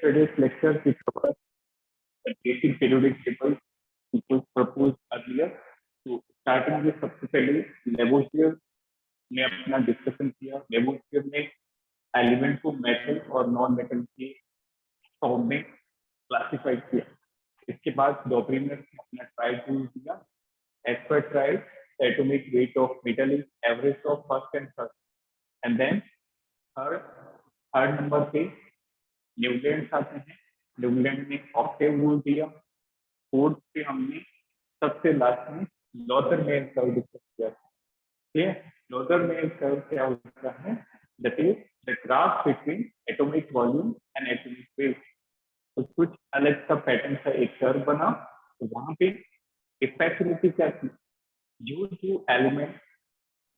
Today's lecture we cover the basic periodic table which was proposed earlier. तो starting में सबसे पहले लेबोसियर ने अपना डिस्कशन किया। लेबोसियर ने एलिमेंट को मेटल और नॉन मेटल के फॉर्म में क्लासिफाइड किया। इसके बाद डॉपरिनर ने अपना ट्राई टूल दिया। एज पर ट्राई atomic weight of metal is average of first and third, and then third number पे न्यूलैंड आते हैं। न्यूलैंड ने ऑक्टेव रूल दिया। फोर्थ पे हमने सबसे लास्ट में लॉथर-मेयर कर्व डिस्कस किया। ठीक है, लॉथर-मेयर कर्व क्या होता है? That is the graph between atomic volume and atomic weight. तो कुछ अलग सा पैटर्न का एक कर्व बना, तो वहां पे स्पेशलिटी क्या थी? जो एलिमेंट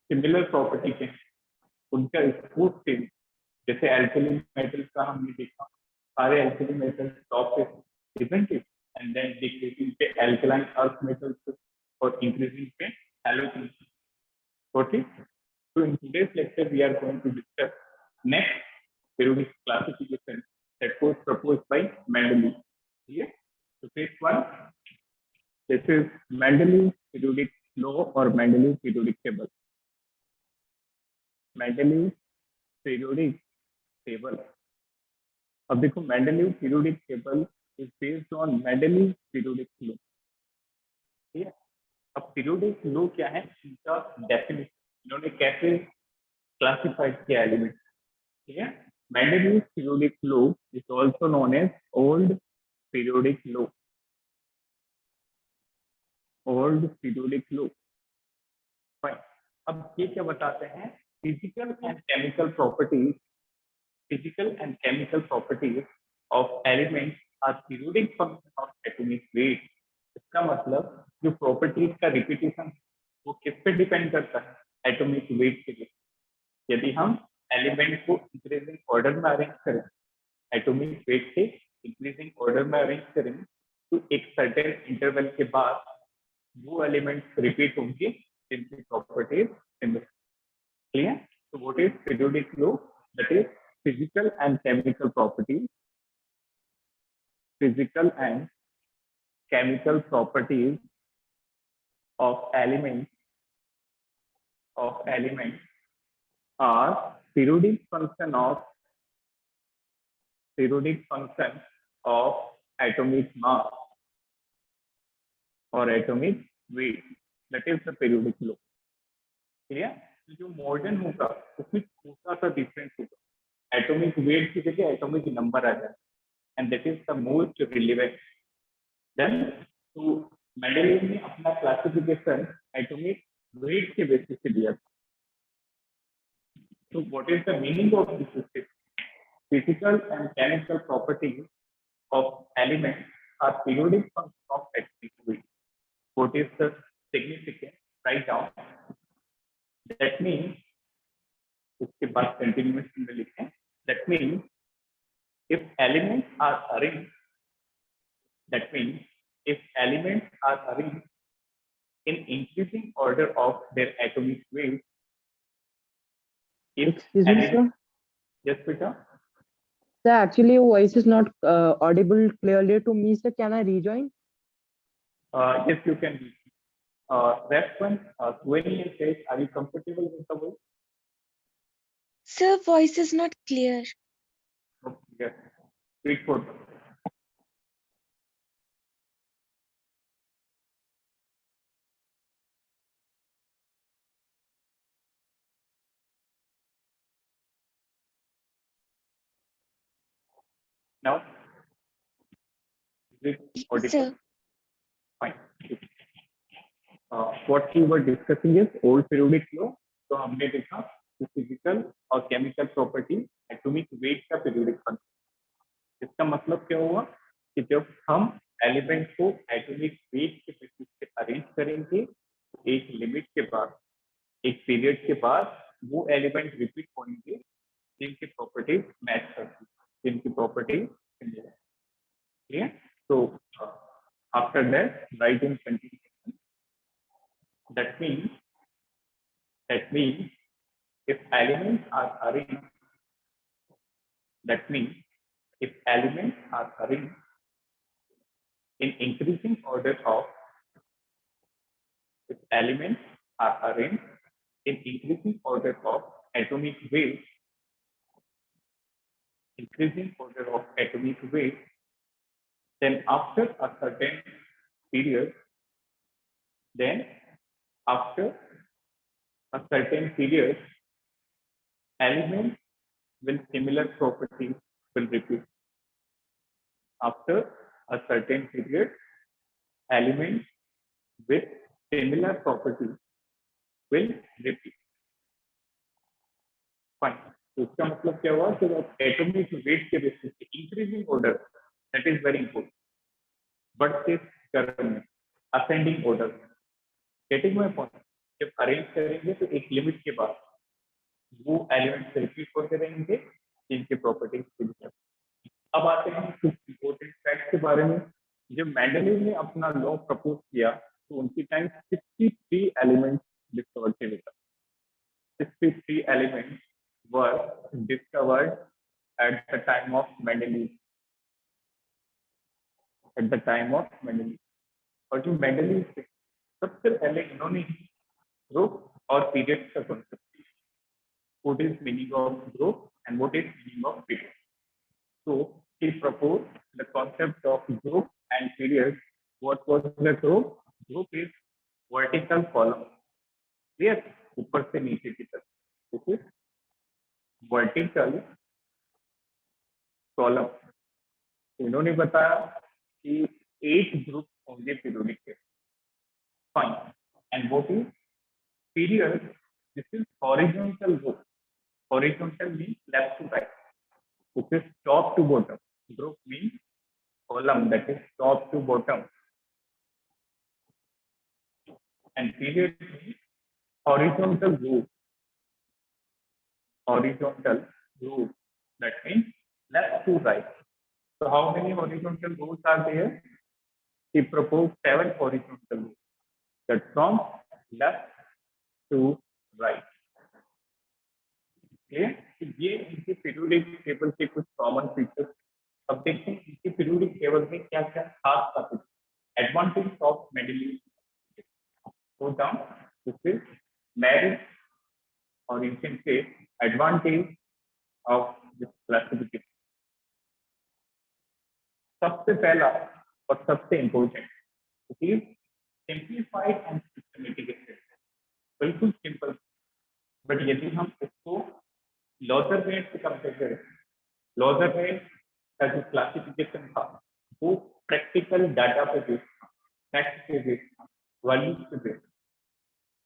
सिमिलर प्रॉपर्टी के उनका स्मूथ थे, जैसे एल्कली मेटल का हमने देखा, सारे एल्कली मेटल टॉप पे isn't it, and then decreasing पे एल्कलाइन अर्थ मेटल्स और इंक्रीजिंग पे halogen. Okay, so in today's lecture we are going to discuss next periodic classification that was proposed by Mendeleev. Yeah, so first one, this is Mendeleev periodic law or Mendeleev periodic table. Mendeleev periodic table. अब देखो, Mendeleev periodic table is based on Mendeleev periodic law. ठीक है, अब periodic लो क्या है, इनका definition इन्होंने कैसे क्लासिफाइड किया एलिमेंट। ठीक है, Mendeleev periodic law is also known as old periodic law. Old periodic law. Fine, अब ये क्या बताते हैं? Physical and chemical properties, physical and chemical properties of elements are periodic function of atomic weight. इसका मतलब जो प्रॉपर्टीज का repetition वो किस पे डिपेंड करता है? एटॉमिक वेट के लिए। यदि हम एलिमेंट को इंक्रीजिंग ऑर्डर में अरेंज करें, एटॉमिक वेट के इंक्रीजिंग ऑर्डर में अरेंज करें, तो एक सर्टेन इंटरवल के बाद वो एलिमेंट्स रिपीट होंगे जिनकी प्रॉपर्टीज सिमिलर। क्लियर? तो what is periodic low? That is physical and chemical properties, physical and chemical properties of elements are periodic function of atomic mass or atomic weight. That is the periodic law. Clear? जो modern होगा उसमें छोटा सा difference होगा, atomic weight की जगह atomic number आ जाए, and that is the most relevant. Then तो मेंडलीव ने अपना क्लासिफिकेशन एटॉमिक वेट के बेसिस पे दिया था। तो what is the meaning of this system? Physical and chemical properties of elements are periodic function of atomic weight. What is the significance? Right down. That means, उसके बाद continuation में लिखें, that means if elements are arranged, that means if elements are arranged in increasing order of their atomic weight, if Excuse me, sir. Yes, beta. Sir, actually your voice is not audible clearly to me, sir. Can I rejoin? Yes, you can. Ref one, 20 says, are you comfortable with the voice? Sir, voice is not clear. Okay, yes. Wait for now. Is it audible? Sir, Fine. What we were discussing is old periodic law. तो हमने देखा कि physical और chemical property atomic weight का periodic function. इसका मतलब क्या हुआ कि जब हम एलिमेंट को एटॉमिक वेट के बेसिस पे अरेंज करेंगे, तो एक लिमिट के बाद, एक पीरियड के बाद वो एलिमेंट रिपीट होंगे जिनकी प्रॉपर्टीज मैच करती, जिनकी प्रॉपर्टीज सिमिलर। क्लियर? तो after that right in continuation, that means if elements are arranged, that means if elements are arranged in increasing order of if elements are arranged in increasing order of atomic weight, then after a certain period, elements with similar properties will repeat. After a certain period, elements with similar properties will repeat. Fine. तो इसका मतलब क्या हुआ कि atomic weight के basis पे increasing order, that is very important, बढ़ते क्रम में ascending order, getting my point, जब अरेंज करेंगे तो एक लिमिट के बाद वो एलिमेंट्स रिपीट होते रहेंगे जिनकी प्रॉपर्टीज। अब आते हैं कुछ इंपॉर्टेंट फैक्ट के बारे में। जब मेंडलीव ने अपना लॉ प्रपोज किया तो उनकी टाइम 63 एलिमेंट्स डिस्कवर किए गए। 63 elements were discovered at the time of Mendeleev. और जो मेंडलीव थे सबसे पहले इन्होंने ग्रुप और पीरियड का कॉन्सेप्ट किया। What is meaning of group and what is meaning of period? So he proposed the concept of group and period. What was the group? Group is vertical column. Clear? ऊपर से नीचे की तरफ, which is vertical column. इन्होंने बताया कि 8 group होंगे periodic के। Fine. And what is period? This is horizontal group. Horizontal means left to right, which is top to bottom. Group means column, that is top to bottom. And period means horizontal group. Horizontal group, that means left to right. So how many horizontal groups are there? He proposed 7 horizontal groups, that from left to right. Okay? तो ये इनके periodic table के कुछ common features. अब देखते हैं इनके periodic table में क्या क्या खास बातें। Advantage of Mendeleev, go down, this is merit, or you can say advantage of this classification. सबसे पहला और सबसे important, it is simplified and systematic. बिल्कुल सिंपल, बट यदि हम इसको लॉजरमेंट से कंपेयर करें, लॉजरमेंट का जो क्लासिफिकेशन था वो प्रैक्टिकल डाटा पे बेस्ड था, फैक्ट पे बेस्ड था, वैल्यूज पे based.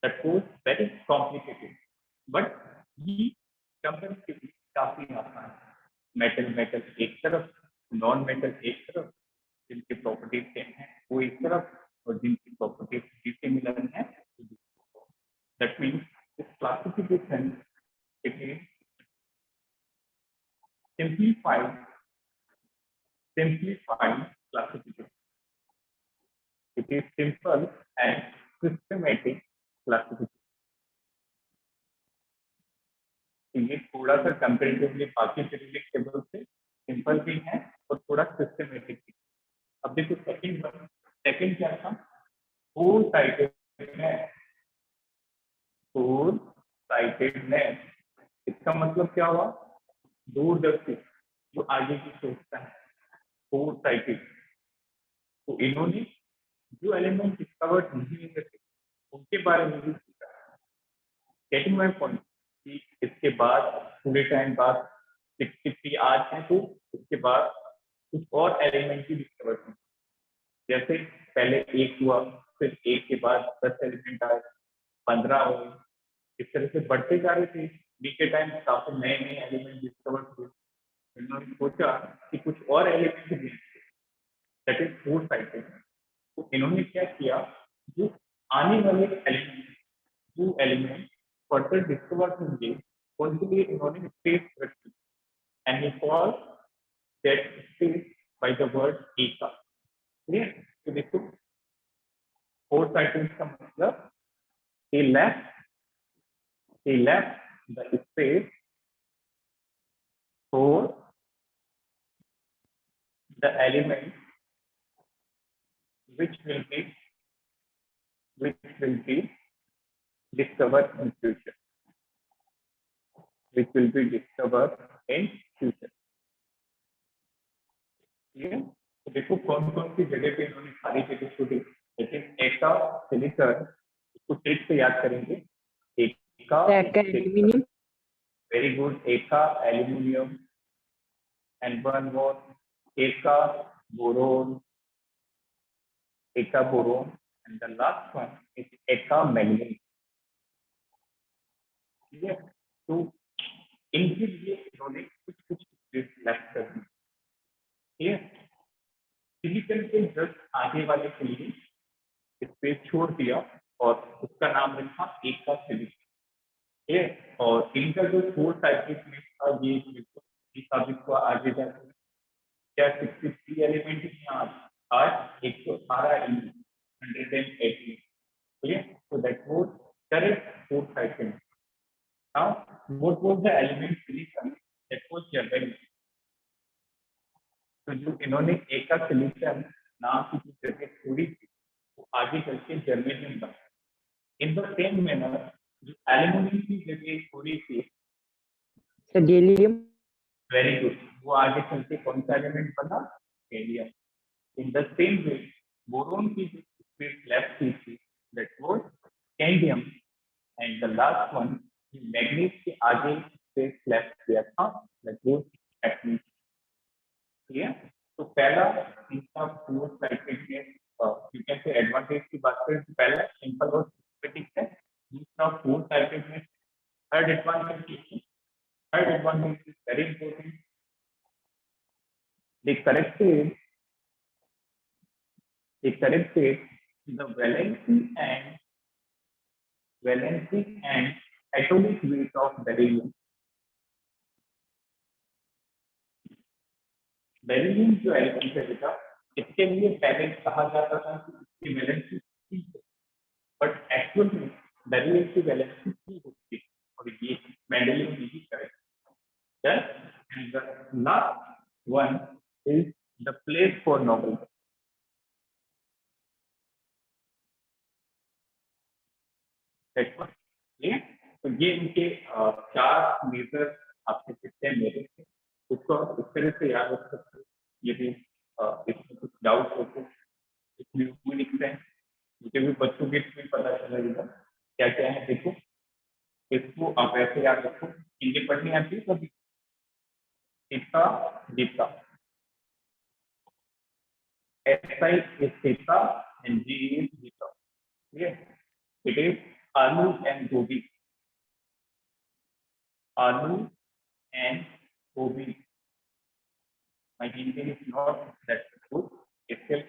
That was very complicated, but ये कंपैरेटिवली काफी आसान है। मेटल एक तरफ, नॉन मेटल एक तरफ, जिनकी प्रॉपर्टीज सेम है वो एक तरफ, और जिनकी प्रॉपर्टीज डिसिमिलर है। That means this classification it is simplified classification. It is simple and systematic classification. ये थोड़ा सा कंपैरेटिवली बाकी पीरियोडिक टेबल से सिंपल भी है और थोड़ा सिस्टमेटिक भी। अब देखो सेकंड क्या था? Four sightedness. इसका मतलब क्या हुआ? दूरदर्शी, जो आगे की सोचता है, फोर साइटेड। तो इन्होंने जो एलिमेंट डिस्कवर नहीं हुए थे उनके बारे में भी सीखा। Getting my point? इसके बाद पूरे टाइम बाद 63 आज है, तो इसके बाद कुछ और एलिमेंट भी डिस्कवर हुए। जैसे पहले 1 हुआ, फिर 1 के बाद 10 एलिमेंट आए, 15 हुए, इस तरह से बढ़ते जा रहे थे। बीते टाइम काफी नए एलिमेंट डिस्कवर हुए। इन्होंने सोचा कि कुछ और एलिमेंट भी, दैट इज फोर साइटेड। तो इन्होंने क्या किया, जो आने वाले एलिमेंट, जो एलिमेंट फर्दर डिस्कवर होंगे उनके लिए इन्होंने स्पेस रखी, and he called that space by the word एका। क्लियर? तो देखो फोर साइटेड का मतलब he left the space for the element which will be discovered in future, which will be discovered in future. ठीक है, तो देखो कौन कौन सी जगह पे इन्होंने सारी जगह छोड़ी, लेकिन एका सिलिकॉन, इसको ट्रिक से याद करेंगे। एका एल्यूमिनियम, वेरी गुड, एका एल्यूमिनियम, एंड वन मोर एका बोरोन, एका boron, and the last one is एका मैग्नीज। ठीक है, तो इनके लिए इन्होंने कुछ कुछ लेफ्ट कर दी। ठीक है, सिलिकॉन के जस्ट आगे वाले के लिए स्पेस छोड़ दिया और उसका नाम रखा एका सिलिकॉन। ठीक है, और इनका जो 4 साइक्लिक में था ये साबित हुआ आगे जाकर क्या 63 एलिमेंट है आज 118 180। ठीक है, so that was correct 4 cycle. Now what was the element silicon that was germanium? तो जो इन्होंने एका सिलिकॉन नाम की जो जगह छोड़ी थी वो आगे चल के जर्मेनियम बना। इन द सेम मैनर जो एल्यूमिनियम की जगह छोड़ी थी गैलियम, वेरी गुड, वो आगे चल के कौन सा एलिमेंट बना, gallium. In the same way boron की जो स्पेस लेफ्ट की थी that was cadmium, and the last one manganese के आगे स्पेस लेफ्ट किया था दैट वाज मैग्नीज। ठीक है, तो पहला इसका पूरा साइक्लिक में यू कैन से एडवांटेज की बात करें तो पहला सिंपल और सिस्टमैटिक है, दूसरा फोर साइक्लिक में third advantage is very important. The corrected the valency and atomic weight of beryllium. Beryllium जो एलिमेंट है बेटा, इसके लिए पहले कहा जाता था कि इसकी वैलेंसी 3 है, बट एक्चुअल में बेरिलियम की वैलेंसी 2 होती है और ये मेंडलियम नहीं correct. Yes, and the last one is the place for Nobel. That's what. Yeah. तो ये इनके 4 मेजर आपके सिस्टम मेरे थे, उसको आप इस तरह से याद रख सकते हो। यदि इसमें कुछ डाउट हो तो इसमें वो लिखते हैं, मुझे भी बच्चों के इसमें पता चलेगा क्या क्या है। देखो इसको आप ऐसे याद रखो, इनके पढ़ने आती है कभी थीटा जीता, SI is theta and G is theta. Okay, it is aloo and gobi. Aloo and gobi. My Hindi is not that good. Itself,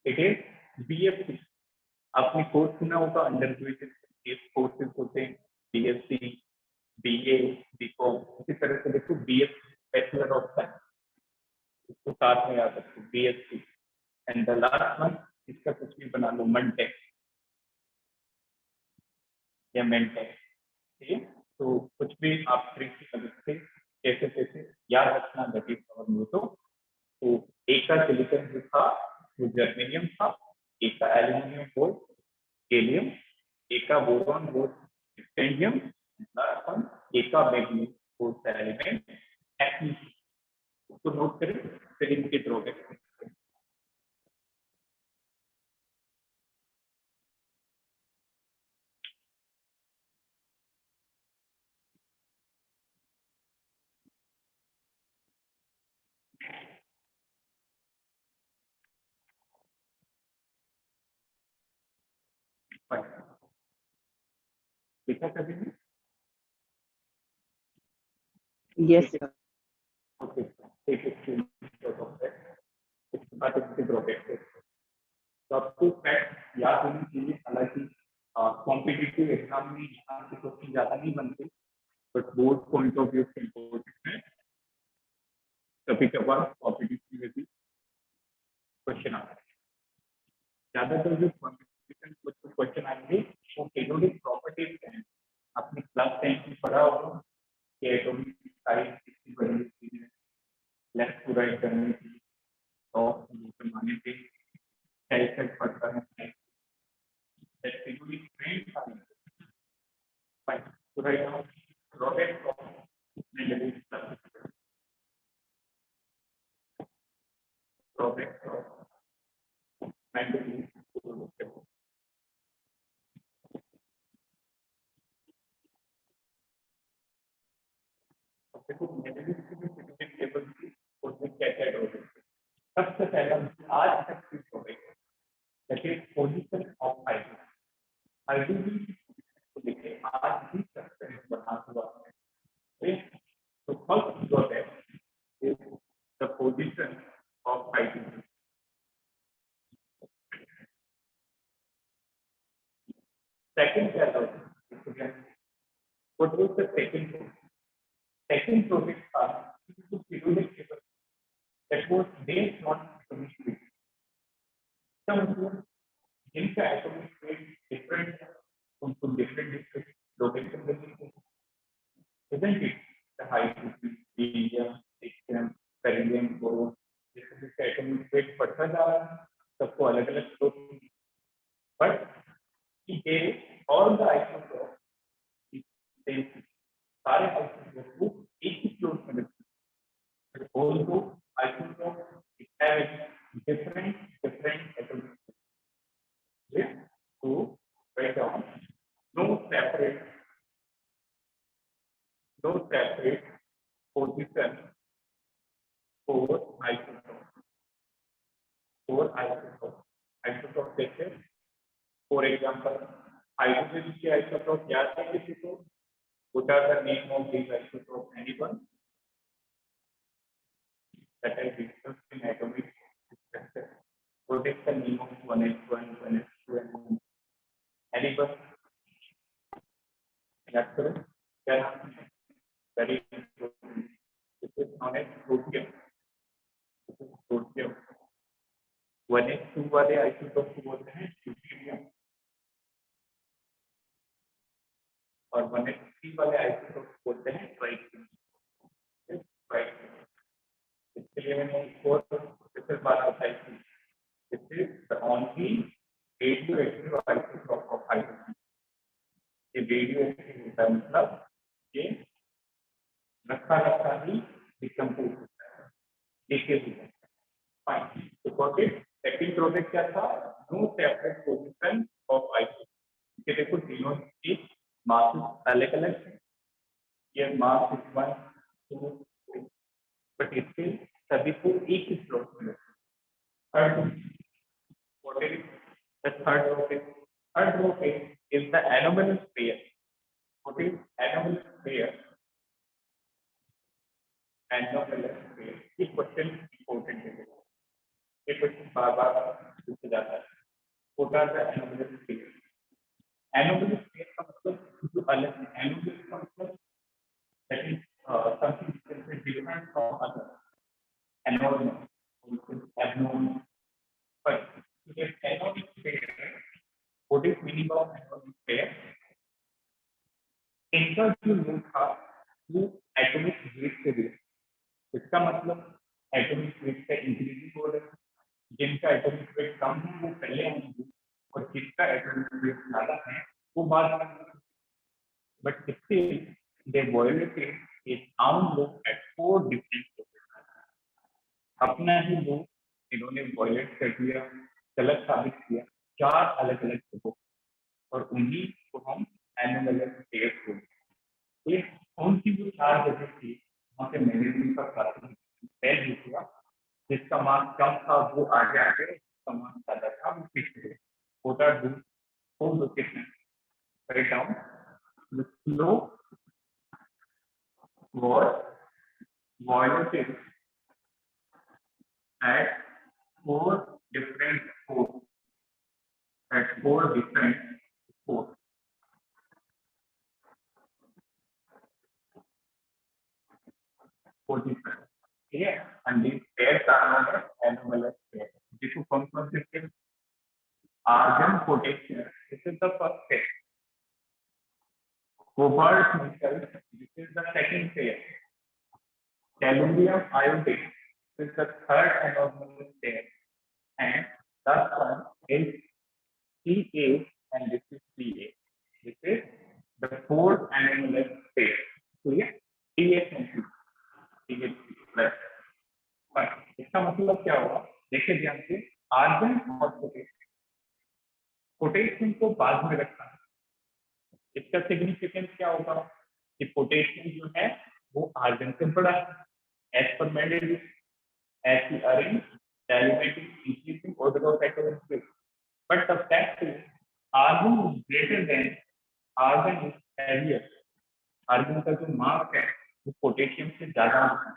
it is BFC. आपने कोर्स सुना होगा अंडर ग्रेजुएट कोर्सेज होते हैं BSc, BA, BCom, इसी तरह से देखो BFC bachelor of science, इसको साथ में याद रखो BSc, and the last one इसका कुछ भी बना लो मनटेक या मेंटेक। ठीक है, तो कुछ भी आप ट्रिक की मदद से कैसे कैसे याद रखना दैट इज अवर मोटो। तो एक का सिलिकॉन जो था वो जर्मेनियम था, एक का एल्यूमिनियम वो गैलियम, एक का बोरॉन वो स्टेंडियम, लास्ट वन एक का मैग्नीज वो एलिमेंट एक्टिव। उसको नोट करें फिर इनके ड्रॉबैक्स। देखा कभी भी? yes sir. ओके, एक स्क्रीनशॉट ऑफ दैट, इसके बाद इसके ड्रॉबैक्स है। तो आपको फैक्ट याद होनी चाहिए, हालांकि कॉम्पिटिटिव एग्जाम में यहाँ से क्वेश्चन ज्यादा नहीं बनते, but board point of view से इम्पोर्टेंट है। कभी कभार कॉम्पिटिटिव में भी क्वेश्चन आता है। ज्यादातर जो कॉम्पिटिशन क्वेश्चन आएंगे वो एटॉमिक प्रॉपर्टीज हैं। आपने क्लास 10 में पढ़ा होगा कि एटॉमिक साइज कितनी बड़ी होती है, लेफ्ट टू राइट करने की टॉप माने पे कैसे पड़ता है that figure is trained by to write down rocket of negative plus rocket of negative तो नेगेटिव की टेबल की उसमें क्या क्या हो गया सबसे पहला आज तक की हो गई that is position of hydrogen को देखें आज भी स्ट्रक्चर बना हुआ है तो फर्स्ट जो है is the position of hydrogen second क्या है what was the second project था to periodic table that was based on atomic weight इसका मतलब जिनका atomic weight different है उनको different rotation देनी है isn't it the hydrogen helium lithium beryllium boron जिसका atomic weight बढ़ता जा रहा है सबको अलग अलग स्रोत but he gave all the isotopes सारे isotopes को एक ही फ्लोर में रखते although isotopes have different atomic weight to write down no separate position for isotopes जैसे for example hydrogen की isotope क्या है किसी को what are the name of these isotopes anyone that is discussed in atomic structure what is the name of 1s1 1s2 and anyone याद करो क्या नाम है very important this is known as protium this is protium 1s2 वाले isotopes को बोलते हैं deuterium और 1s3 वाले isotopes को बोलते हैं tritium इसके लिए मैंने एक और प्रोसेसर बात बताई थी this is the only radioactive isotope of hydrogen ये radioactive होता है मतलब ये रखा ही डिकम्पोज होता है लीकेज होता है फाइन तो प्रोजेक्ट सेकंड प्रोजेक्ट क्या था no separate position of isotope ये देखो तीनों की मास अलग अलग है ये मास 1 2 3 बट इसके सभी को एक ही स्लॉट में third what is the third rocket is the anomalous pair what is anomalous pair ये क्वेश्चन इंपॉर्टेंट है ये क्वेश्चन बार-बार पूछा जाता है what are the anomalous pair का मतलब जो अलग है anomalous का मतलब that is something different from other abnormal but if anomalous pair what is meaning of anomalous pair इनका जो मूल था वो एटॉमिक वेट से भी इसका मतलब एटॉमिक वेट का इंक्रीजिंग हो रहा है जिनका एटॉमिक वेट कम है वो पहले आएंगे और जिसका एटॉमिक वेट ज्यादा है वो बाद में बट इससे दे वायलेटेड इज आउन लो एट 4 डिफरेंट लोकेशन अपना ही लो इन्होंने वायलेट कर दिया गलत साबित किया 4 अलग अलग जगहों और उन्हीं को हम एनोमलस पेयर्स बोलते हैं कौन सी जो 4 जगह थी वहां पे मैग्नीट्यूड का क्लासिफिकेशन पहले हुआ जिसका मार्क्स कम था वो आगे जिसका मार्क्स ज्यादा था वो पीछे व्हाट आर दो 4 location write down the flow was violated at 4 different ports at 4 different ports position ठीक है and these pairs are known as anomalous pairs जिसको कौन कौन से pairs argon potassium this is the first pair cobalt nickel this is the second pair tellurium iodide third anomalous pair, and last one is CA, and this is CA. This is the fourth anomalous pair. Clear? CA plus. इसका मतलब क्या होगा? देखिए ध्यान से, argon और potassium को बाद में रखना है। इसका सिग्निफिकेंस क्या होगा कि पोटेशियम जो है वो आर्गन से बड़ा है। As per Mendeleev, as we arrange the element is increasing order of atomic weight, but the fact is argon is greater than argon is heavier. Argon का जो मास है वो पोटेशियम से ज्यादा है,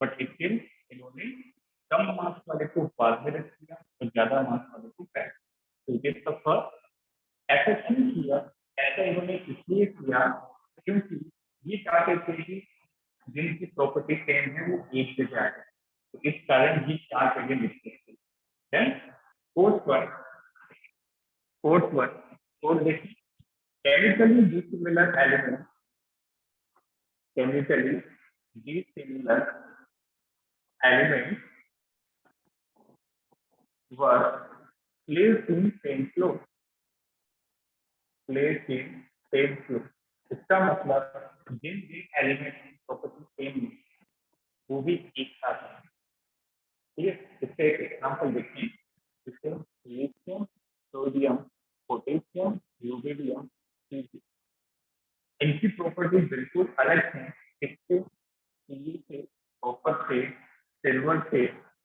बट स्टिल इन्होंने कम मास वाले को बाद में रख दिया और ज्यादा मास वाले को पहले। तो ये सब ऐसा क्यों किया? ऐसा इन्होंने इसलिए किया क्योंकि ये चाहते थे कि जिनकी प्रॉपर्टी सेम है वो एक से ज्यादा है, तो इस कारण ये चार जगह लिखते हैं। देन फोर्थ वन देखिए, chemically dissimilar element, chemically dissimilar elements were placed in same flow. इसका मतलब जिन एलिमेंट की प्रॉपर्टी सेम है वो भी एक साथ है। ठीक है, इसका एक एग्जांपल देखें, जैसे लिथियम, सोडियम, पोटेशियम, यूरेनियम, इनकी प्रॉपर्टी बिल्कुल अलग है। इससे से, कॉपर से, सिल्वर से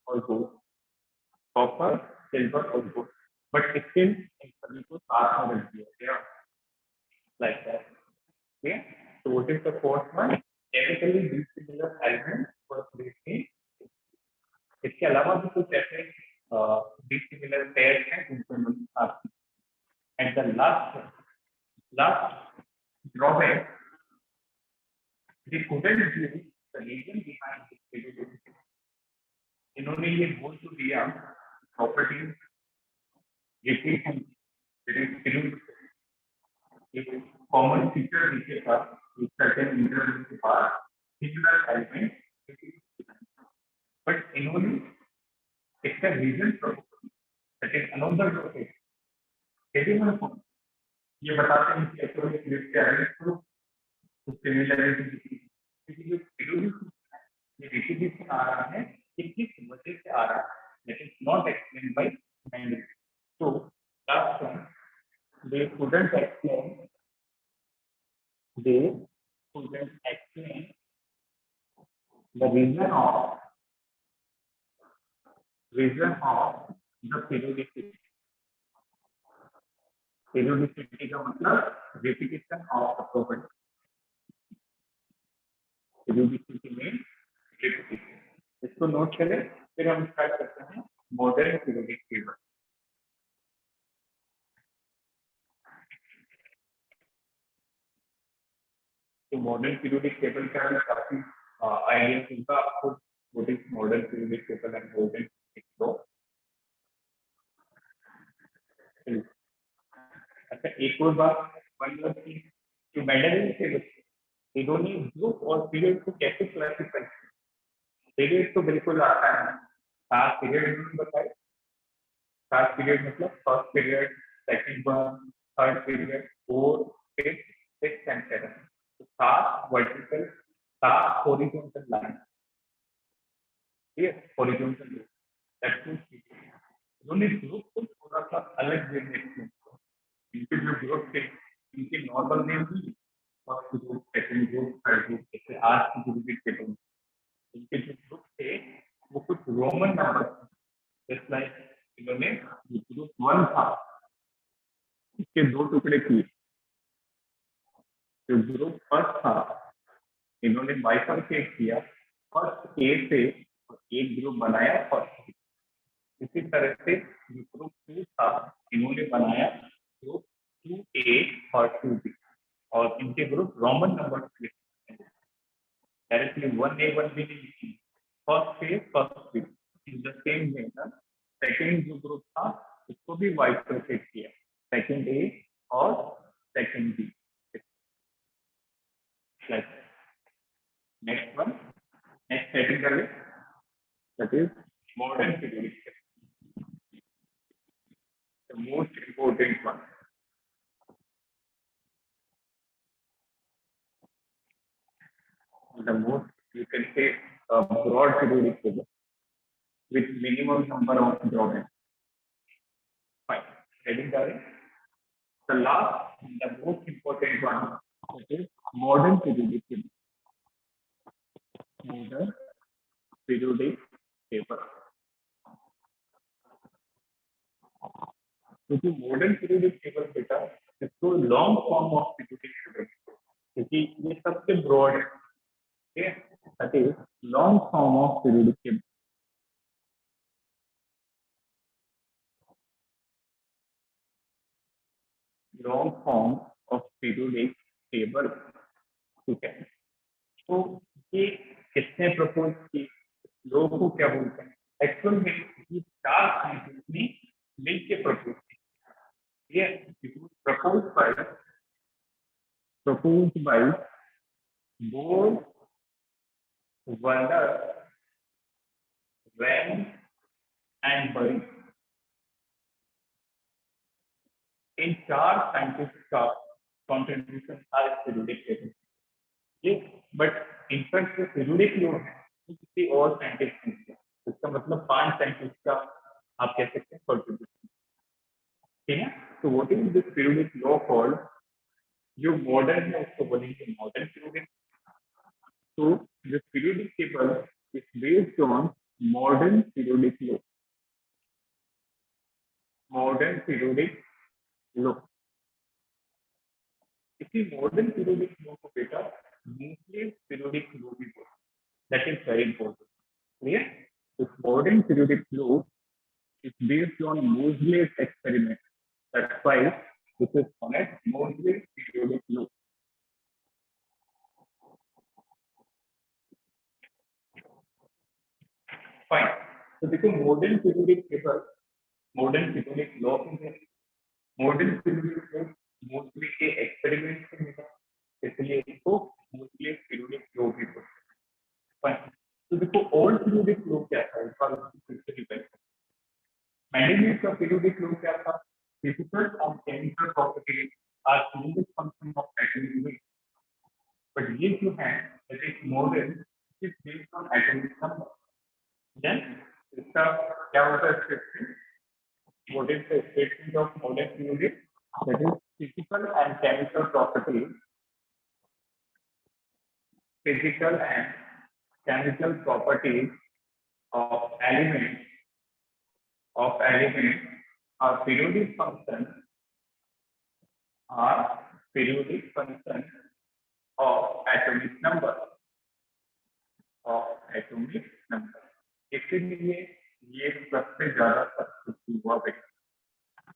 और गोल्ड, कॉपर, सिल्वर और गोल्ड, बट स्टिल इन सभी को साथ में रख दिया गया, like that. Okay, so what is the fourth one? Chemically dissimilar elements were placed in. इसके अलावा भी कुछ ऐसे dissimilar pairs हैं जिनको हम साथ में। And the last drawback, they couldn't use the reason behind this periodicity. इन्होंने ये बोल तो दिया प्रॉपर्टी रिपीट एक कॉमन फीचर दिखेगा एक सर्टेन इंटरवल के बाद सिमिलर एलिमेंट, बट इन्होंने इसका reason that is another topic, यदि हम ये बताते हैं कि एक्चुअली क्लिप क्या है तो सिमिलरिटी, क्योंकि जो periodicity है ये रिपीटेशन आ रहा है कि किस वजह से आ रहा है, that is not explained by Mendel. So last one, they couldn't explain the reason of the periodicity का मतलब repetition of the property, periodicity में repetition। इसको नोट करें, फिर हम स्टार्ट करते हैं मॉडर्न पीरियोडिक टेबल। तो मॉडर्न पीरियोडिक टेबल का काफी आइडिया होगा आपको, what is modern periodic table and modern flow. अच्छा, एक और बात मतलब कि जो मेंडेलियन टेबल इन्होंने ग्रुप और पीरियड को कैसे क्लासिफाई किया? पीरियड तो बिल्कुल आता है, 7 पीरियड इन्होंने बताए। 7 पीरियड मतलब first period, second one, third period, fourth, fifth, sixth and seventh. 7 vertical, 7 horizontal line, ठीक है, हॉरिजॉन्टल दैट मींस इन्होंने ग्रुप को थोड़ा सा अलग वे में एक्सप्लेन किया। इनके जो ग्रुप थे इनके नॉर्मल नेम भी, first group, second group, third group, जैसे आज की पीरियोडिक टेबल इनके जो ग्रुप थे वो कुछ रोमन नंबर, जस्ट लाइक इन्होंने ग्रुप 1 था इसके 2 टुकड़े किए। जो ग्रुप फर्स्ट था इन्होंने बाइफरकेट किया, फर्स्ट ए से और एक ग्रुप बनाया फर्स्ट। इसी तरह से जो ग्रुप 2 था इन्होंने बनाया ग्रुप 2A और 2B, और इनके group Roman number directly 1A 1B नहीं, first A first B in the same way. Second जो ग्रुप था उसको भी बाइफरकेट किया, सेकंड ए और second B. Next one, next setting कर ले, that is modern periodic table, the most important one. The most, you can say, a broad periodic table with minimum number of drawbacks. Fine. Heading down. The last, the most important one, that is modern periodic table. Modern periodic table. क्योंकि modern periodic table बेटा इसको long form of periodic table, क्योंकि ये सबसे broad है, ठीक है, that is long form of periodic table. Long form of periodic table, ठीक है. तो ये किसने प्रपोज की, लोगों को क्या बोलते हैं, एक्चुअल में ये चार साइंटिस्ट ने मिलकर प्रपोज की. ये proposed by Bohr, Wonder, Wang and Burry. इन चार साइंटिस्ट का कंट्रीब्यूशन था पीरियोडिक टेबल. ये बट इनफैक्ट जो पीरियोडिक लॉ है वो किसी और साइंटिस्ट ने किया. इसका मतलब 5 साइंटिस्ट का आप कह सकते हैं कंट्रीब्यूशन, ठीक है. तो what is this periodic law called, जो मॉडर्न है उसको बोलेंगे मॉडर्न पीरियोडिक. तो this periodic table is based on modern periodic law. Modern periodic law. इसी मॉडर्न पीरियोडिक लॉ को बेटा न्यूक्लियस पीरियोडिक लॉ भी बोलते हैं. That is very important. Clear. This modern periodic law is based on Moseley's experiment. That's why this is known as Moseley's periodic law. Fine. So देखो modern periodic table, modern periodic law है. modern periodic law Moseley के experiment से मिला, इसलिए इसको Moseley's periodic law भी बोलते हैं. Fine. तो देखो old periodic law क्या था, इस बार उसको फिर से रिवाइज. Mendel's का periodic law क्या था, physical and chemical properties are unique function of atomic weight. But ये जो है, that is modern, is based on atomic number. Then इसका क्या होता है statement? What is the statement of modern periodic? That is physical and chemical properties. Physical and chemical properties of elements are periodic functions of atomic number. इसलिए ये सबसे ज्यादा successful हुआ है.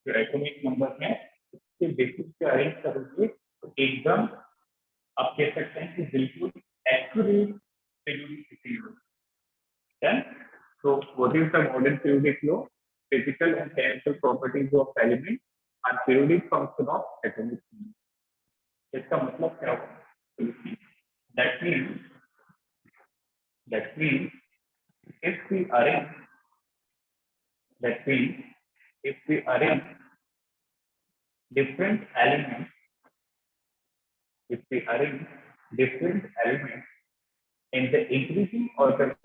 जो एटॉमिक नंबर है उसके बेसिस पे अरेंज करोगे तो एकदम आप कह सकते हैं कि बिल्कुल एक्यूरेट पीरियोडिसिटी हो. Then so what is the modern periodic law? Physical and chemical properties of elements are periodic function of atomic number. इसका मतलब क्या होगा? That means if we arrange different elements, in the increasing order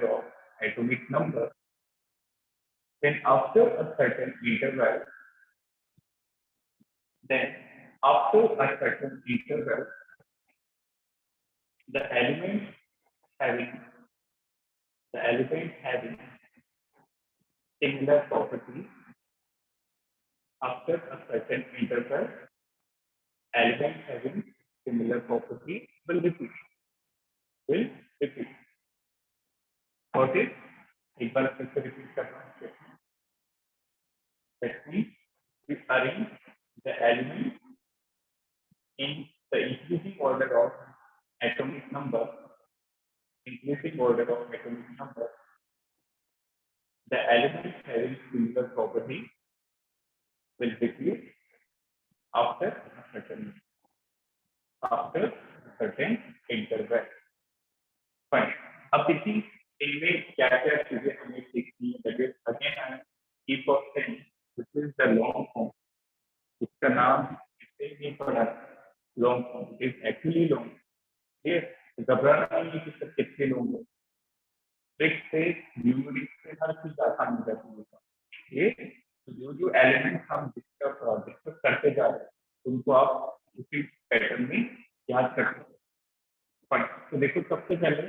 of atomic number, then after a certain interval, the element having similar properties, after a certain interval, element having similar property will repeat. What is? एक बार फिर से repeat करना है. That means we arrange the element in the increasing order of atomic number. The elements having similar property will repeat after certain interval. Fine. अब देखिए इनमें क्या क्या चीजें हमें सीखनी है. that is again I keep on saying this is the long form. इसका नाम इससे नहीं पड़ा long form. It is actually long. ये घबराना नहीं कि सर कितने लोग हैं. ट्रिक से न्यूमेरिक से हर चीज आसान हो जाती है. ये जो एलिमेंट हम डिस्कस करते जा रहे हैं उनको आप उसी पैटर्न में याद कर सकते हैं. तो देखो सबसे पहले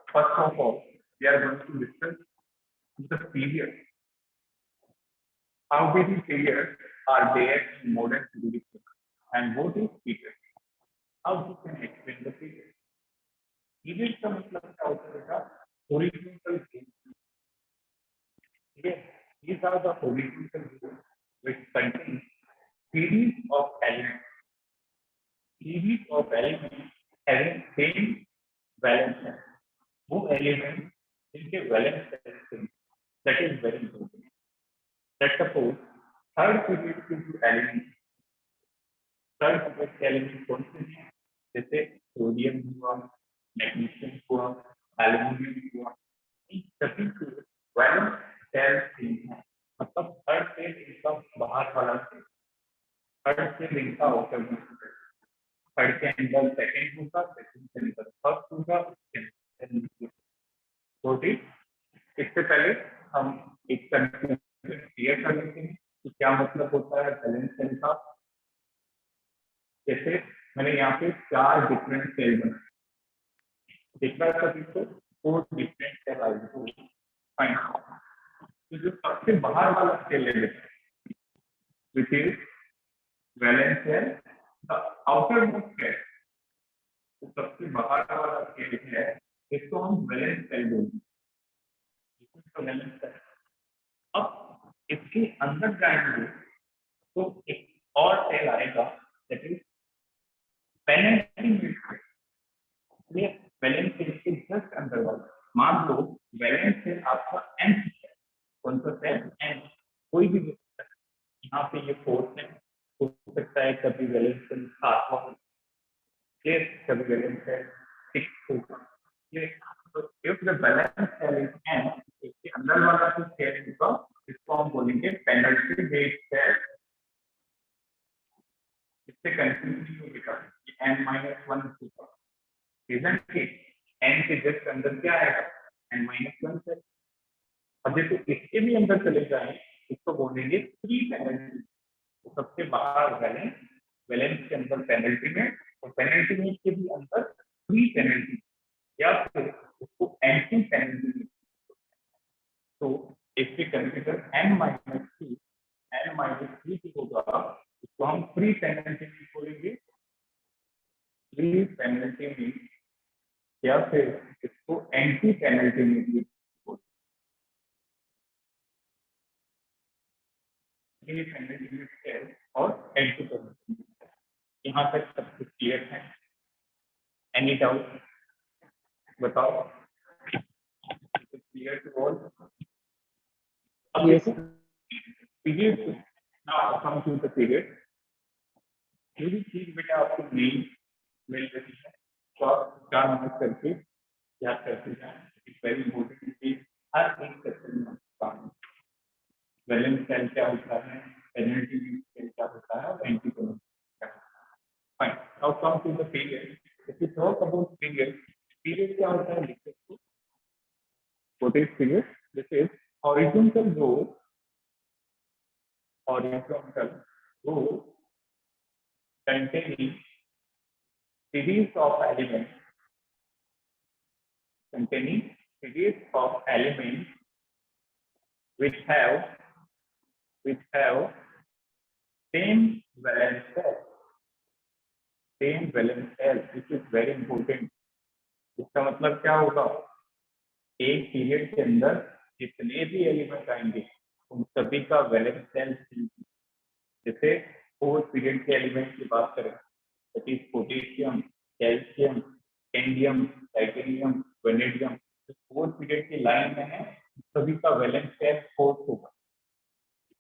first of all we are going to discuss the period. How many periods are there in modern period and what is period. How you can explain the period. Period का मतलब क्या होता है बेटा? Horizontal group. These are the horizontal groups which contain series of elements. Series of elements having same valence shell. वो elements जिनके valence shell same. That is very important. Let's suppose third period के जो elements, third period के elements कौन से हैं? जैसे sodium हुआ, मैग्नीशियम हुआ, एल्यूमिनियम हुआ. इन सभी के valence shell same है. मतलब थर्ड से इनका बाहर वाला से थर्ड से इनका आउटर थर्ड के अंदर सेकंड होगा, सेकंड से अंदर फर्स्ट होगा. तो इससे पहले हम एक कंफ्यूजन क्लियर कर लेते हैं कि क्या मतलब होता है बैलेंस सेल का. जैसे मैंने यहाँ पे 4 डिफरेंट सेल बनाए. दिख रहा है सभी को 4 डिफरेंट सेल आए. फाइन. तो जो सबसे बाहर वाला सेल है which is valence cell, the outermost cell, तो सबसे बाहर वाला सेल है इसको हम वैलेंस सेल बोलते हैं. इसको वैलेंस सेल. अब इसके अंदर जाएंगे तो एक और सेल आएगा that is पेनिट्रेटिंग सेल. ये वैलेंस सेल के जस्ट अंदर वाला. मान लो वैलेंस सेल आपका n है. कौन सा सेल? n. कोई भी यहाँ पे ये 4 है. हो सकता है कभी वैलेंस सेल 7 हो, कभी वैलेंस सेल 6 होगा. ये तो if the valence cell is n, इसके अंदर वाला जो सेल होगा इसको हम बोलेंगे पेनल्टी बेस्ड सेल. इससे कंफ्यूज नहीं होगा कि n-1 होगा. isn't it? n के जस्ट अंदर क्या आएगा? n-1 cell. अब देखो इसके भी अंदर चले जाएं इसको बोलेंगे प्री पेनल्टी. तो सबसे बाहर वैलेंस, वैलेंस के अंदर पेनल्टी में, और पेनल्टी में के भी अंदर प्री पेनल्टी या फिर उसको एंटी पेनल्टी में. तो इसके कंसीडर n-3 n-3 होगा इसको हम प्री पेनल्टी में बोलेंगे. प्री पेनल्टी में या फिर इसको एंटी पेनल्टी में भी बोलेंगे. और एंटी पेनल्टी. यहाँ तक सब कुछ क्लियर है? एनी डाउट बताओ. Clear to all? अब देखो period. Now come to the period. जो भी चीज बेटा आपको नहीं मिल रही है तो आप क्या नोट करके याद करते जाएं. इट्स वेरी इंपॉर्टेंट कि हर एक सेक्शन में काम. वैलेंस सेल क्या होता है, पेनल्टी सेल क्या होता है, और एंटी पेनल्टी क्या होता है. Fine. Now come to the period. If you talk about period, period क्या होता है लिखते हैं. What is period? This is horizontal row, horizontal row containing series of elements, which have same valence cell. This is very important. इसका मतलब क्या होगा? एक पीरियड के अंदर जितने भी एलिमेंट आएंगे उन सभी का वैलेंस सेल. जैसे 4 पीरियड के एलिमेंट की बात करें that is potassium, calcium, scandium, titanium, vanadium. 4 period की लाइन में है, सभी का वैलेंस सेल 4 होगा.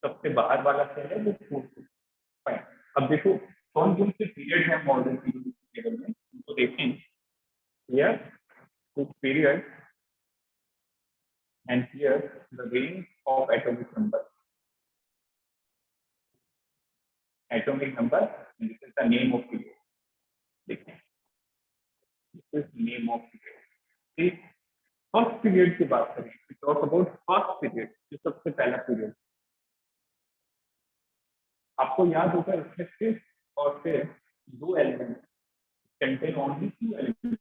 सबसे बाहर वाला सेल है वो 4 होगा. अब देखो कौन कौन से पीरियड है मॉडर्न पीरियोडिक टेबल में, उनको देखें। Here this period and here the range of atomic number, atomic number, this is the name of period. देखें this is name of period. First period की बात करें, टॉक अबाउट फर्स्ट पीरियड, जो सबसे पहला पीरियड। आपको याद होगा इसमें सिर्फ और सिर्फ दो element, contain only two elements.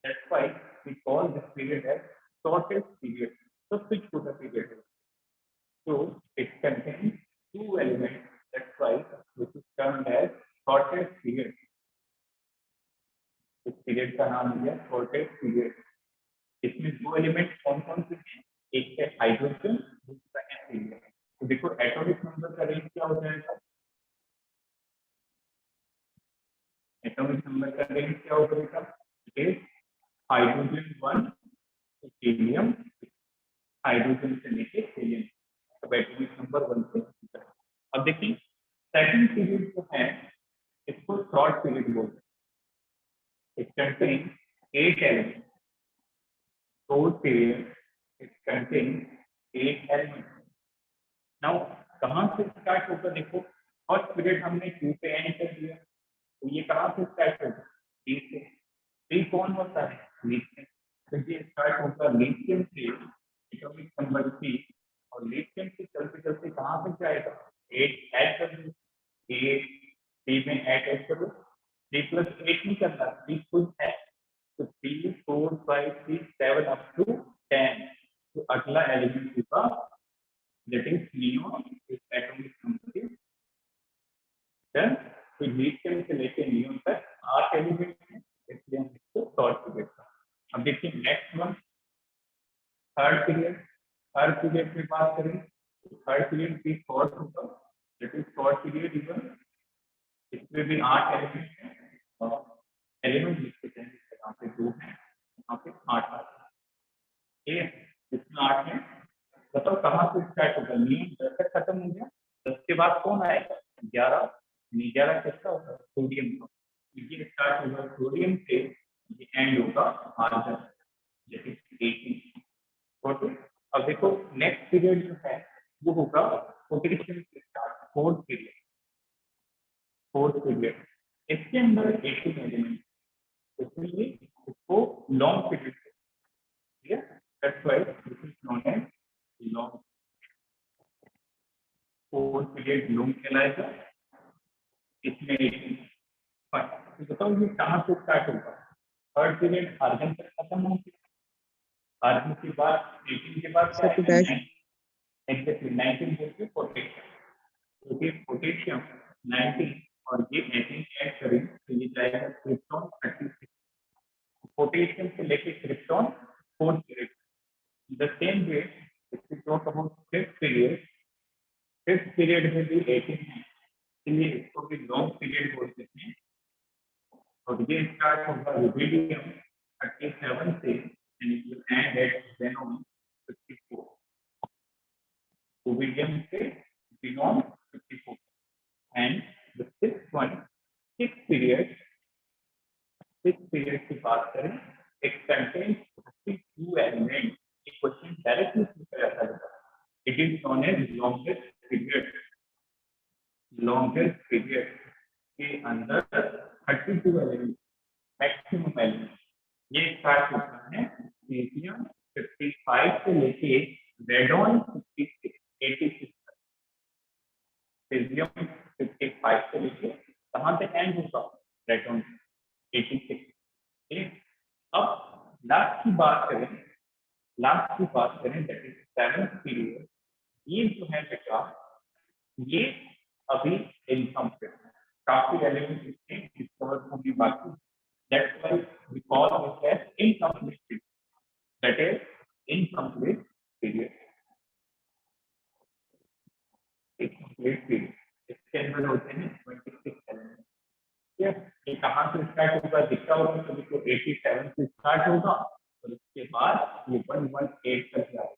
That's why we call this period as shortest period, सबसे छोटा पीरियड है। So it contains two elements. That's why this is termed as shortest period. इस पीरियड का नाम दिया shortest period। इसमें दो element कौन कौन से हैं? एक है हाइड्रोजन, दूसरा है हीलियम। तो देखो एटॉमिक नंबर का रेंज क्या हो जाएगा? एटॉमिक नंबर का रेंज क्या हो जाएगा? हाइड्रोजन 1 to हीलियम, हाइड्रोजन से लेके हीलियम। अब एटॉमिक नंबर 1 से। अब देखिए सेकंड पीरियड जो है इसको शॉर्ट पीरियड बोलते हैं। It contain 8 element. Fourth period it contains 8 elements. Now कहाँ से स्टार्ट होगा? देखो फर्स्ट पीरियड हमने Q पे एंड कर दिया, तो ये कहाँ से स्टार्ट होगा? T से। T कौन होता है? लिथियम। तो ये स्टार्ट होगा लिथियम से, एटॉमिक नंबर 3, और लिथियम से चलते चलते कहाँ तक जाएगा? 8 ऐड कर दो, 8 3 में ऐड करो, 3 + 8 नहीं करना, 3 खुद है। तो 3 4 5 6 7 up to 10। तो अगला एलिमेंट होगा that is neon, इस एटॉमिक नंबर 10। तो लिथियम से लेके नियोन तक 8 एलिमेंट हैं, इसलिए हम इसको शॉर्ट पीरियड का। अब देखिए next one third period. Third period की बात करें तो थर्ड पीरियड भी शॉर्ट होगा, that is short period even. इसमें भी 8 एलिमेंट हैं और एलिमेंट लिखते हैं, यहाँ पे 2 हैं, यहाँ पे 8 आते हैं। ठीक है, इसमें 8 है। बताओ कहाँ से स्टार्ट होगा? नियम 10 तक खत्म हो गया, 10 के बाद कौन आएगा? 11। 11 किसका होगा? सोडियम का। ये स्टार्ट होगा सोडियम से, ये एंड होगा आर्गन, जैसे 18। ओके, अब देखो नेक्स्ट पीरियड जो है वो होगा पोटेशियम से start, fourth period. Fourth period इसके अंदर 18 एलिमेंट, इसलिए इसको लॉन्ग पीरियड, ठीक है? That's why this is known as long. Fourth period long कहलाएगा। इसमें 18। तो बताओ ये कहाँ से स्टार्ट होगा? थर्ड पीरियड आर्गन तक खत्म हो गया, आर्गन के बाद 18 के बाद क्या है? एग्जैक्टली 19 बोलते पोटेशियम। तो ये पोटेशियम 19 और ये 18 ऐड करें तो ये जाएगा क्रिप्टॉन 36। पोटेशियम से लेके krypton fourth period. The same way if we talk about fifth period, fifth period में भी 18 है, इसलिए इसको भी लॉन्ग पीरियड बोलते हैं। और ये स्टार्ट होगा रुबिडियम 37 से and it will end at xenon 54। Rubidium से xenon 54 and the sixth one, sixth period. Sixth period की बात करें, इट कंटेन्स 32 एलिमेंट। ये क्वेश्चन डायरेक्टली पूछा जाता है। It is known as longest period. Longest period के अंदर 32 एलिमेंट, मैक्सिमम एलिमेंट। ये स्टार्ट होता है सीजियम 55 से लेके रेडॉन 56 86 तक। सीजियम 55 से लेके कहाँ तक एंड होगा? रेडॉन 86। ठीक, अब लास्ट की बात करें, लास्ट की बात करें दैट इज सेवंथ पीरियड। ये जो है बेटा ये अभी इनकम्प्लीट है, काफी एलिमेंट इसमें डिस्कवर होने बाकी। That's why we call this as incomplete period, that is incomplete period. Incomplete period इसके अंदर होते हैं 26 एलिमेंट। ये कहाँ से स्टार्ट होगा? दिखता होगा तो देखो 87 से स्टार्ट होगा और उसके बाद ये 118 तक जाएगा।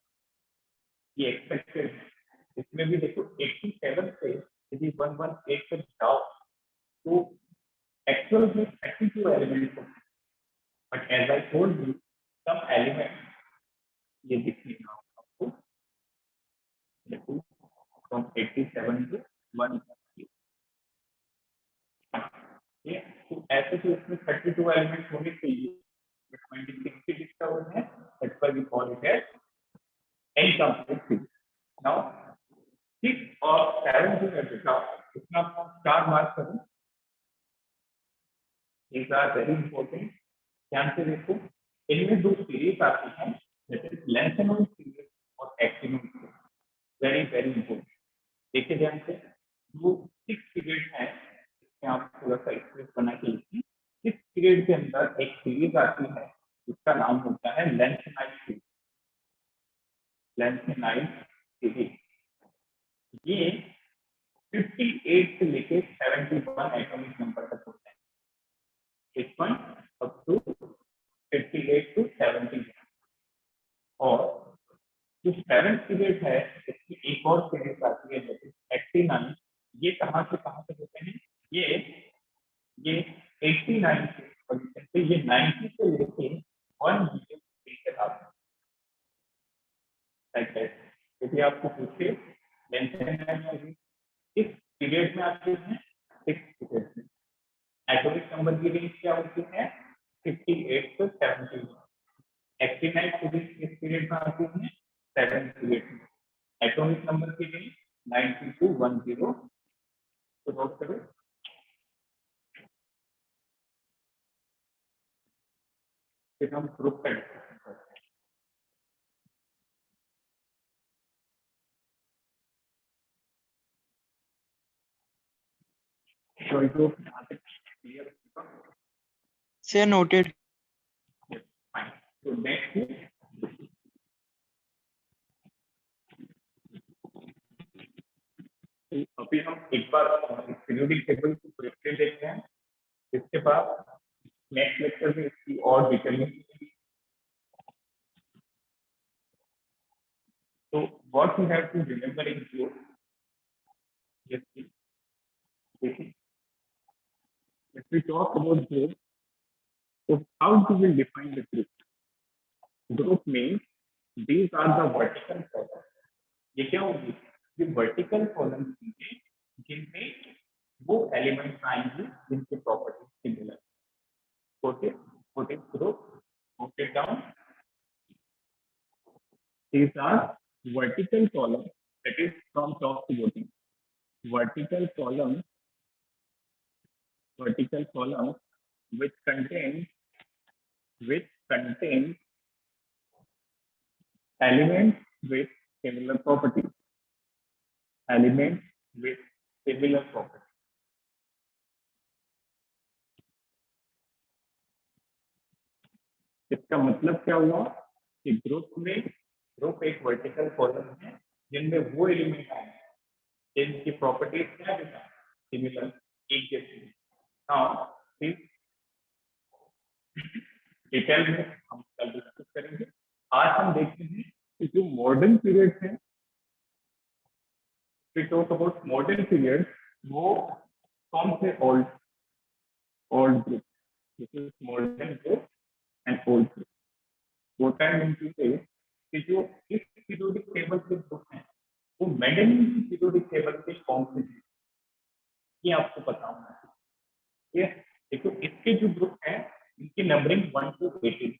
ये एक्सपेक्टेड है। इसमें भी देखो 87 से यदि 118 नंबर 1 पे जाओ तो एक्चुअल में 32 एलिमेंट्स होते हैं, but as I told you some element ये दिखने ना आपको देखो फ्रॉम 87 to 1, ये तो ऐसे तो इसमें 32 एलिमेंट्स होने चाहिए, बट 26 डिस्कवर है, that's why we call it as incomplete series. Now 6 और 7 जो है बेटा इसमें आपको 4 मार्क करें, these are very important। ध्यान से देखो, इनमें 2 सीरीज आती हैं, दैट इज लेंथेनॉइड सीरीज और actinoid series, very very important. देखिए ध्यान से, जो 6 पीरियड है इसमें आप थोड़ा सा एक्सप्रेस बना के लिखिए। 6 पीरियड के अंदर एक सीरीज आती है जिसका नाम होता है लेंथेनॉइड सीरीज, लेंथेनॉइड सीरीज। ये 58 से लेके 71 एटॉमिक नंबर तक होता है, इस पॉइंट अप टू 58 to 70। और जो 7th पीरियड है इसमें एक और सीरीज आती है जैसे 89। ये कहाँ से कहाँ तक होते हैं, ये 89 से पोजीशन पे ये 90 से लेके 103 तक आते हैं। यदि आपको पूछे लेंथेनॉइड सीरीज इस पीरियड में आते हैं, 6 पीरियड में एटॉमिक नंबर की रेंज क्या होती है 58 to 70। एक्टिनाइड सीरीज इस पीरियड में आती है 7 पीरियड में, एटॉमिक नंबर की रेंज 90 to 10। तो नोट करो, फिर हम ग्रुप का डिस्कशन करते हैं। So I hope यहाँ तक clear होगा। Say noted. Yes, fine। So next अभी हम एक बार पीरियोडिक टेबल को ब्रीफली देखते हैं, इसके बाद नेक्स्ट लेक्चर में इसकी और डिटेल में। So what you have to remember in group, yes, if we talk about group, so how do we define the group? Group means these are the vertical columns। ये क्या होगी, ये vertical columns होंगे जिनमें वो elements आएंगे जिनके properties similar. Okay, put it group, note it down। These are vertical columns, that is from top to bottom। Vertical columns which contain elements with similar properties, elements with similar properties। इसका मतलब क्या हुआ कि group एक vertical column है जिनमें वो element आए जिनकी प्रॉपर्टीज क्या है बेटा सिमिलर, एक जैसी। नाउ डिटेल में हम कल डिस्कस करेंगे। आज हम देखते हैं कि जो मॉडर्न पीरियड है, we talk about modern period, वो कौन से old group, this is modern group and old group. वो टाइम इनटू कि जो इस पीरियोडिक टेबल के ग्रुप हैं वो मेंडेलियन की पीरियोडिक टेबल के कौन से हैं, ये आपको पता होना चाहिए। देखो इसके जो ग्रुप हैं इनकी नंबरिंग 1 to 18।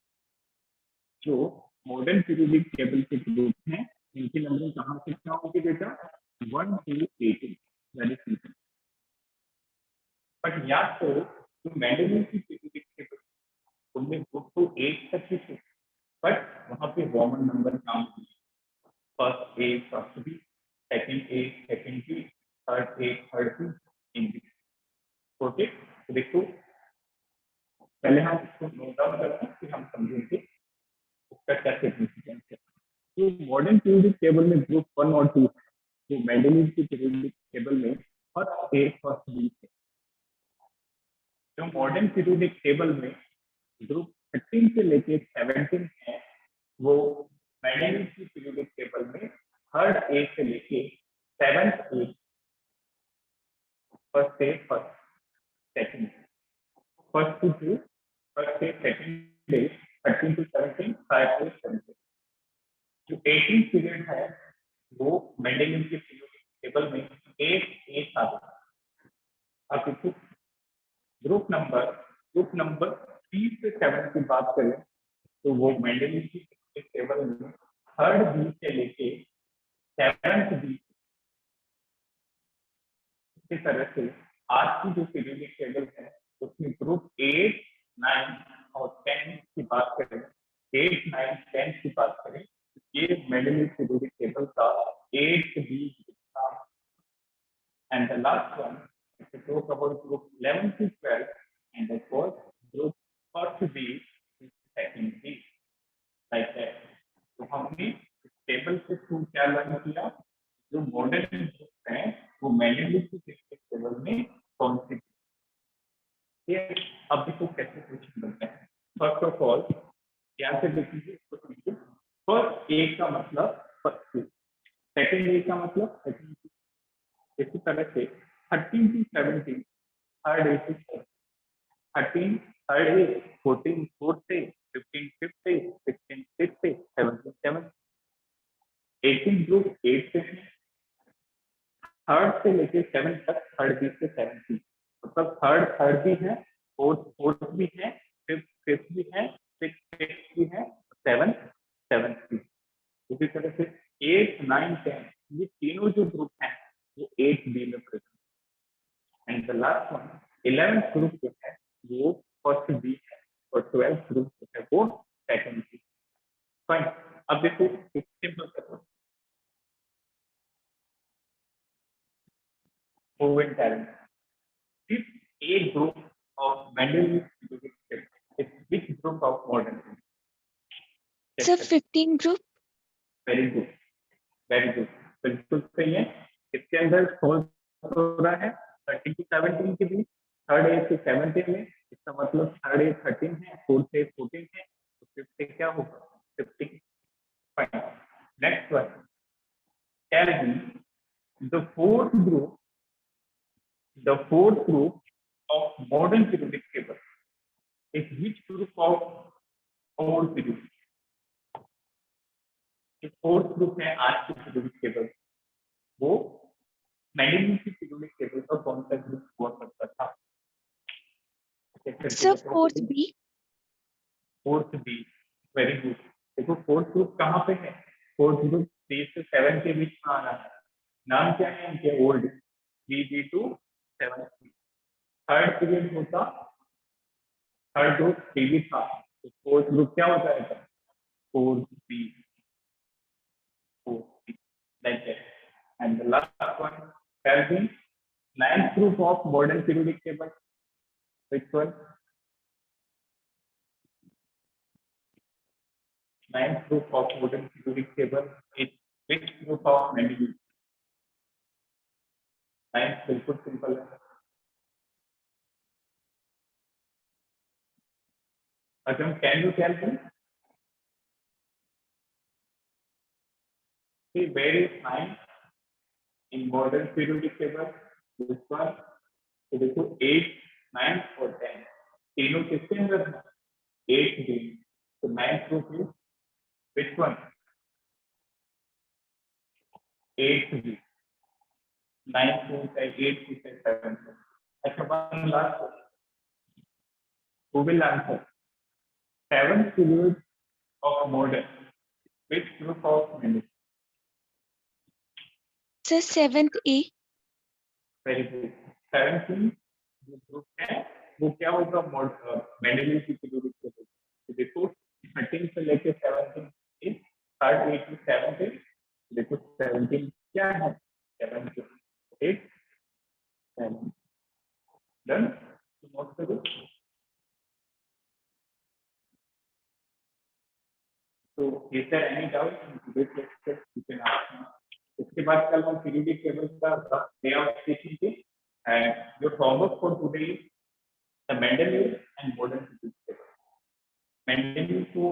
जो मॉडर्न पीरियोडिक टेबल के ग्रुप हैं इनकी नंबरिंग कहाँ से क्या होगी बेटा 1 to 18, वेरी सिंपल। बट याद करो जो मेंडेलियन की पीरियोडिक टेबल उनमें ग्रुप तो 8 तक ही थे, बट वहां पे रोमन नंबर काम किए, first A first B, second A second B, third A third B, English. Okay, तो देखो पहले हम इसको नोट डाउन करते हैं फिर हम समझेंगे उसका क्या सिग्निफिकेंस है। तो मॉडर्न पीरियोडिक टेबल में ग्रुप 1 और 2 है, जो मेंडेलियन की पीरियोडिक टेबल में फर्स्ट ए फर्स्ट बी है। जो मॉडर्न पीरियोडिक टेबल में ग्रुप 13 से लेके 17 है, वो मेंडेलियन की पीरियोडिक टेबल में थर्ड ए से लेके 7th A first day, first, second, first to two, first day, second day, 13 to 17, 5 to 17. जो 18 पीरियड है वो मेंडेलियन के टेबल में एक आता है। अब देखो ग्रुप नंबर 3 से 7 की बात करें तो वो मेंडेलियन की टेबल में थर्ड बी से लेके सेवंथ बी, इसी तरह से आज की जो पीरियडिक टेबल है उसमें ग्रुप 8, 9 और 10 की बात करें, 8, 9, 10 की बात करें, ये मेंडेलियन पीरियडिक टेबल का 8th बी था। And the last one if you talk about group 11 to 12 and that was group first B to second B, like that. तो हमने इस टेबल से थ्रू क्या लर्न किया, जो मॉडर्न ग्रुप हैं वो मेंडेलियन की टेबल में कौन सी, ये अब देखो कैसे क्वेश्चन बनते हैं। फर्स्ट ऑफ ऑल ध्यान से देखिए इसको समझिए। फर्स्ट ए का मतलब फर्स्ट, सेकंड ए का मतलब सेकंड, इसी तरह से 13 to 17 थर्ड ए से 13 थर्ड ए, 14 फोर्थ से, 15 फिफ्थ से, 16 सिक्स्थ से, 17 सेवंथ, 18 ग्रुप 8 से थर्ड से लेके 7 तक, थर्ड बी से 7 मतलब थर्ड भी है, फोर्थ भी है, फिफ्थ भी है, सिक्स्थ भी है, सेवंथ भी। इसी तरह से 8, 9, 10 ये तीनों जो ग्रुप हैं वो 8 बी में present. And the last one 11th group जो है वो फर्स्ट बी है और 12th ग्रुप जो है वो सेकंड बी। फाइन, अब देखो सिंपल करो, oven talent, if a group of Mendeleev is which group of modern? Sir, 15 group. Very good, very good, बिल्कुल सही है। इसके अंदर सोल्व हो रहा है 13 to 17 के बीच, थर्ड ए से 7th में, इसका मतलब थर्ड ए 13 है, फोर्थ ए 14 है, तो फिफ्थ से क्या होगा 15। Fine, next one, tell me the fourth group of modern periodic table is which group of old periodic? जो फोर्थ ग्रुप है आज की पीरियोडिक टेबल वो मेंडेलियन की पीरियोडिक टेबल का कौन सा ग्रुप हुआ करता था? Sir, 4th B. Fourth B, very good. देखो फोर्थ ग्रुप कहाँ पे है, फोर्थ ग्रुप 3 से 7 के बीच में आना है। नाम क्या है इनके, old 3B to 7B। Third period होता, थर्ड ग्रुप 3B था, तो फोर्थ ग्रुप क्या हो जाएगा 4B, like that. And the last one, tell me, 9th group of modern periodic table, which one? 9th group of modern periodic table is which group of Mendeleev? 9th बिल्कुल simple है। Ajam, can you tell me? See, where is 9 in modern periodic table? This one. तो देखो 8, 9 और 10 तीनों किसके अंदर है, 8B, तो 9th group is which one? 8B, 9th group है, 8 से 7। अच्छा, one last question. Who will answer? 7th period of modern, which group of Mendeleev? Sir, 7th A. Very good. 17 जो ग्रुप है वो क्या होगा, मेंडेलियन की पीरियोडिक टेबल। तो देखो 13 से लेके 17 इज थर्ड 8 to 7 देखो 17 क्या है, 7 to 8 7 डन। नोट करो। तो is there any doubt in today's lecture, you can ask me. इसके बाद कल हम पीरियोडिक टेबल का लेआउट सीखेंगे। And your homework for today is the Mendelian and modern periodic table. Mendelian को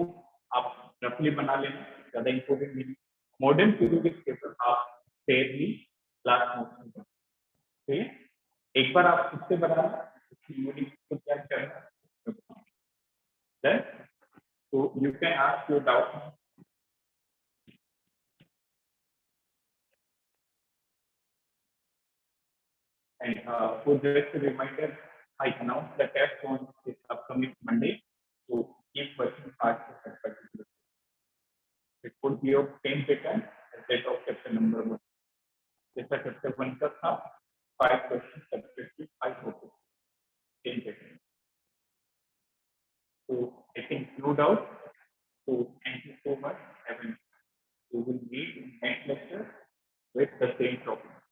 आप रफली बना लेना, ज्यादा इंपॉर्टेंट नहीं। मॉडर्न पीरियोडिक टेबल आप फेयरली क्लास नोट्स में, ठीक है। एक बार आप खुद से बनाना यूनिट को क्या करना then so you can ask your doubt and for just a reminder I announced the test on this upcoming Monday so keep working hard for that particular it could be of 10 pattern at that of chapter number 1 जैसा chapter 1 का था 5 questions subjective 5 topics 10 pattern so I think no doubt so thank you so much we will meet in next lecture with the same topic